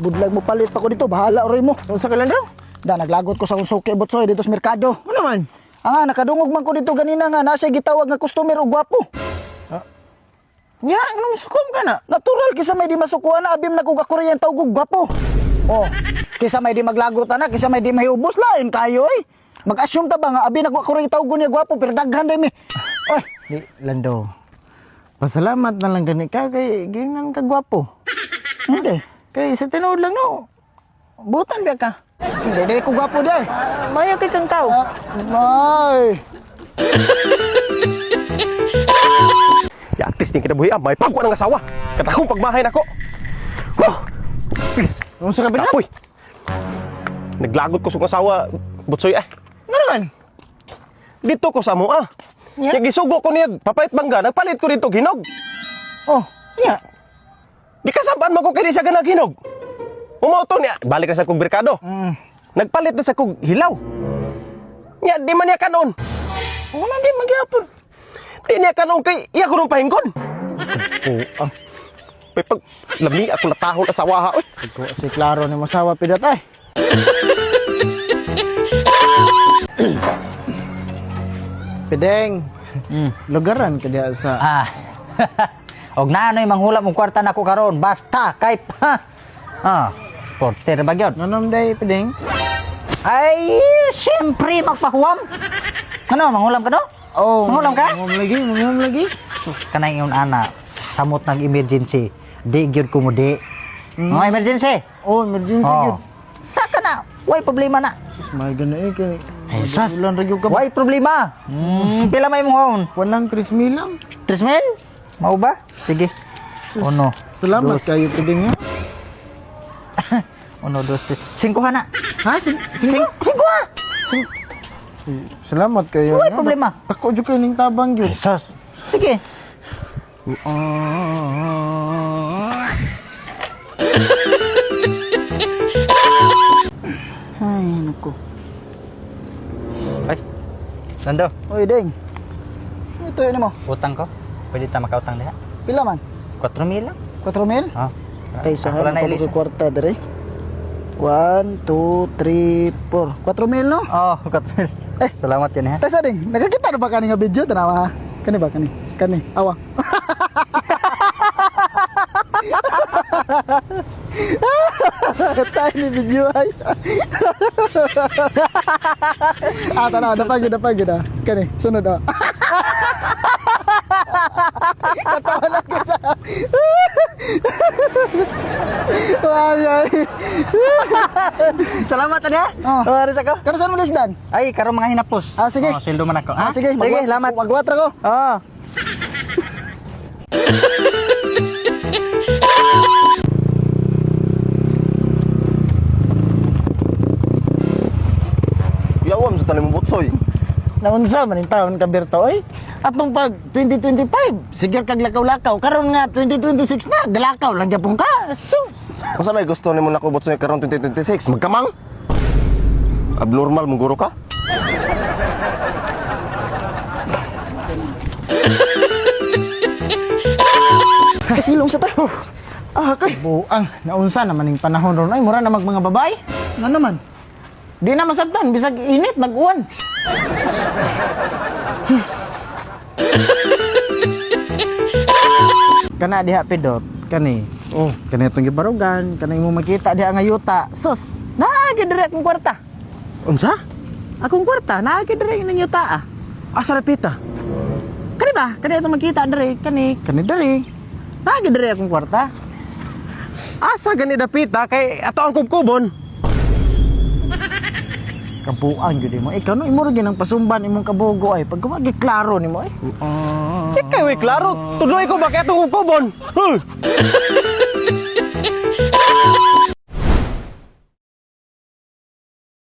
budlag mo palit pa ko dito, bahala oray mo. Unsa ka lang daw? Da naglagot ko sa suki botsoy dito sa merkado. Ano naman? Nakadungog man ko dito ganina nga nasa gitawag nga customer og gwapo. Nya, anong sukom ka na? Natural kisa may di masukuan na abim na kung akuryente og gwapo. Oh, kisa may di maglagot na, kisa may di mahiubos lain kayo eh. Mag-assume ta ba nga abi nagwakuryente og niya gwapo pero daghan day mi. Oy, Di, Lando. Pasalamat na lang gani ka kay ginan ka gwapo. hindi. Kay sa tinuod lang no. Butan ba ka? Hindi ko gwapo di ay. Mayo kay kang tao. Ay. Yatis ni kinabuhi may pagwa ng asawa. Katakong pagmahay nako. Please. Unsa ka ba? Tapoy. Naglagot ko sa asawa, butsoy Ano naman? Dito ko sa mo Yeah. Yung gisugo ko niya, papalit bangga, nagpalit ko dito ginog. Oh, nya. Di kasabaan mo ko kay di sa ganang ginog. Umoto niya, balik na sa kong berkado. Nagpalit na sa kong hilaw. Nya, di man niya kanon. Wala di magyapon. Di niya kanon kay iya ko nung pahingkon. Pag lami ako natahon asawa ha. Uy. Ko si klaro ni masawa pidot ay. Pedeng. Lugaran ka diya sa Og na ano'y manghulap mong kwarta na ko karon basta kay porter ba gyud? Nanom day pedeng. Ay, siyempre magpahuwam. Ano, manghulam ka no? Oh, Mangulam ka? Mangum lagi. Kanay yung ana, samot ng emergency. Di gyud ko mo di. Mga emergency. Oh, emergency gyud. Taka na, way problema na. Sus, may gana kay. Ay, sus. Ulan ra gyud ka. Way problema. Pila may mong Walang 3,000 lang. 3,000? Mau ba? Sige. Uno. Salamat dos. kayo pedeng. Uno, dos, tres. 5 na. Ha? 5 ha? Salamat kayo. Way problema. Tako jud kay ning tabang gyud. Sus. Sige. Ay, naku. Ay, Lando, Oy, Deng. Ito yun mo. utang ko. Pwede ta makautang diha. Pila man? 4,000 lang. 4,000? Ha? Tay sa Ako lang hana nailis. ko kwarta dere. 1, 2, 3, 4. 4,000 no? Oh, 4,000. Salamat yan ha. Tay sa Deng, nagkakita na ba kani nga video tanawa? Kani ba kani? Kani. Awa. Tay ni video ay. Tanawa, napagid ah. Kani, sunod ah. Katawa na kita. Ay. Salamat ha. Oh. Aris ako. Kano saan mo lisdan? Ay, karong mga hinapos. Sige. Oh, sildo man ako. Ha? Sige, Sige, salamat. Magwatra ko. Oh. Yawam sa tanim mo butsoy. Naunsa man in taon ka Berto oy. Atong pag 2025, sige kag lakaw-lakaw. Karon nga 2026 na, galakaw lang gyapon ka. Sus. Kung sa may gusto ni mo na ko butsoy karon 2026, magkamang? Abnormal mong guro ka? Silong sa tayo. Kay buang naunsa naman ning panahon ron ay mura na mga babae. Nga naman. Di na masabtan bisag init nag-uwan. Kana diha pidot kani. Oh, kani itong gibarugan, kani mo makita diha nga yuta. Sus, naagi dire akong kwarta. Unsa? Akong kwarta, naagi dire nang yuta. Asa repita? Kani ba? Kani itong makita dire, kani dire. Naagi dire akong kwarta. Asa gani dapita kay ato ang kubkubon. Kabuang gyud mo. Ikaw no imo ra gyud ang pasumban imong kabugo ay pag kumagi klaro nimo ay. Ikaw klaro, tuloy ko ba kay atong kubkubon?